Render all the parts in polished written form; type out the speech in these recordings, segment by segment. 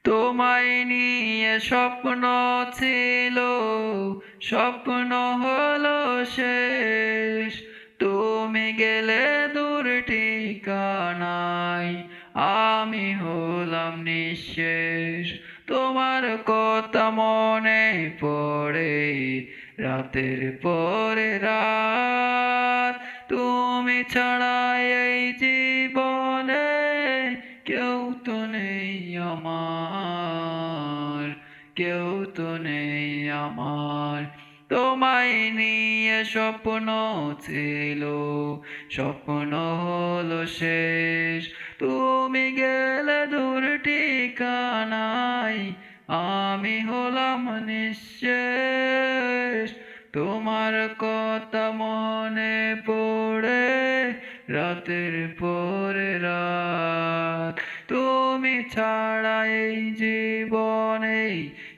তোমায় নিয়ে স্বপ্ন ছিল, স্বপ্ন হলো শেষ। তুমি গেলে দূর ঠিকানায়, আমি হলাম নিঃশেষ। তোমার কথা মনে পড়ে রাতের পরে রাত। তুমি ছাড়া এই জীবনে কেউ তো নেই আমার, কেউ তো নেই আমার। তোমায় নিয়ে স্বপ্ন ছিল, স্বপ্ন হলো শেষ। তুমি গেলে দূর ঠিকানায়, আমি হলাম নিঃশেষ। তোমার কথা মনে পড়ে রাতের পরে রাত। তুমি ছাড়া এই জীবনে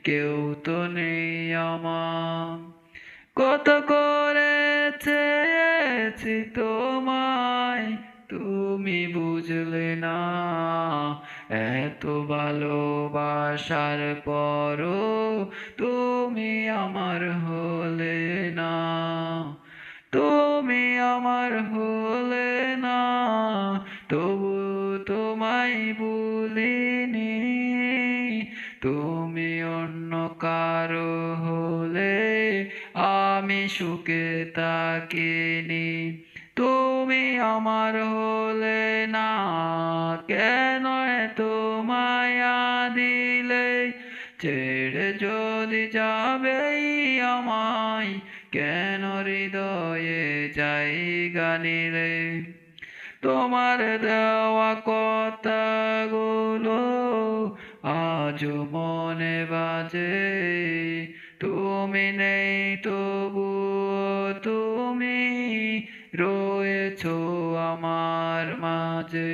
কেউ তো নেই আমার। কত করে চেয়েছি তোমায়, তুমি বুঝলে না। এত ভালোবাসার পরও তুমি আমার হলে না। তুমি আমার হলে না, তবু তোমায় ভুলিনি। তুমি অন্য কারো হলে আমি সুখে থাকিনি। তুমি আমার হলে না, কেন এত মায়া দিলে? ছেড়ে যদি যাবেই আমায়, কেন হৃদয়ে জায়গা নিলে? তোমার দেওয়া কথাগুলো আজও মনে বাজে। তুমি নেই তবু তুমি রয়েছো আমার মাঝে।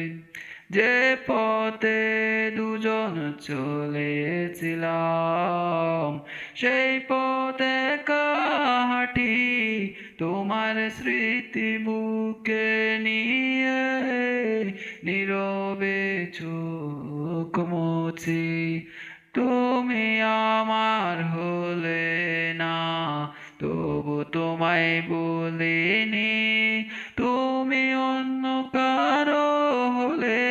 যে পথে দুজন চলেছিলাম, সেই পথে হাঁটি। তোমার স্মৃতি বুকে নিয়ে নীরবে চোখ মুছি। তুমি আমার হলে না, তবু তোমায় বলিনি। তুমি অন্য কারো হলে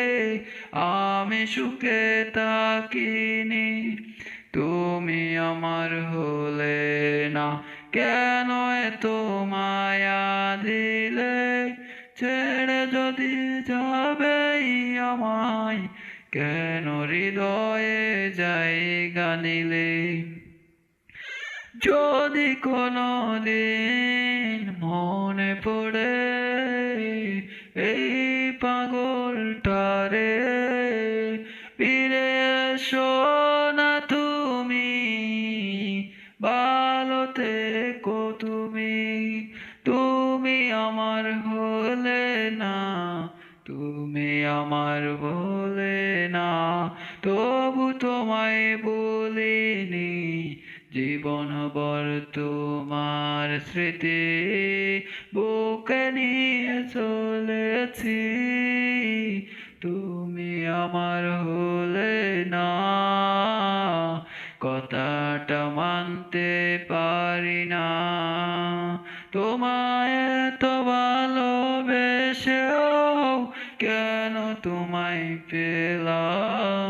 আমি সুখে থাকিনি। তুমি আমার হলে না, কেন এত মায়া দিলে? ছেড়ে যদি যাবেই আমায়, কেন হৃদয়ে জায়গা নিলে? যদি কোনো দিন মনে পড়ে এই পাগলটারে, ফিরে এসো না তুমি, ভালো থেকো তুমি। তুমি আমার হলে না, তুমি আমার হলে না, তবু তোমায় বলিনি। জীবন ভর তোমার স্মৃতি বুকে নিয়ে চলেছি। তুমি আমার হলে না, কথাটা মানতে পারি না। তোমায় এত ভালোবেসেও কেন তোমায় পেলাম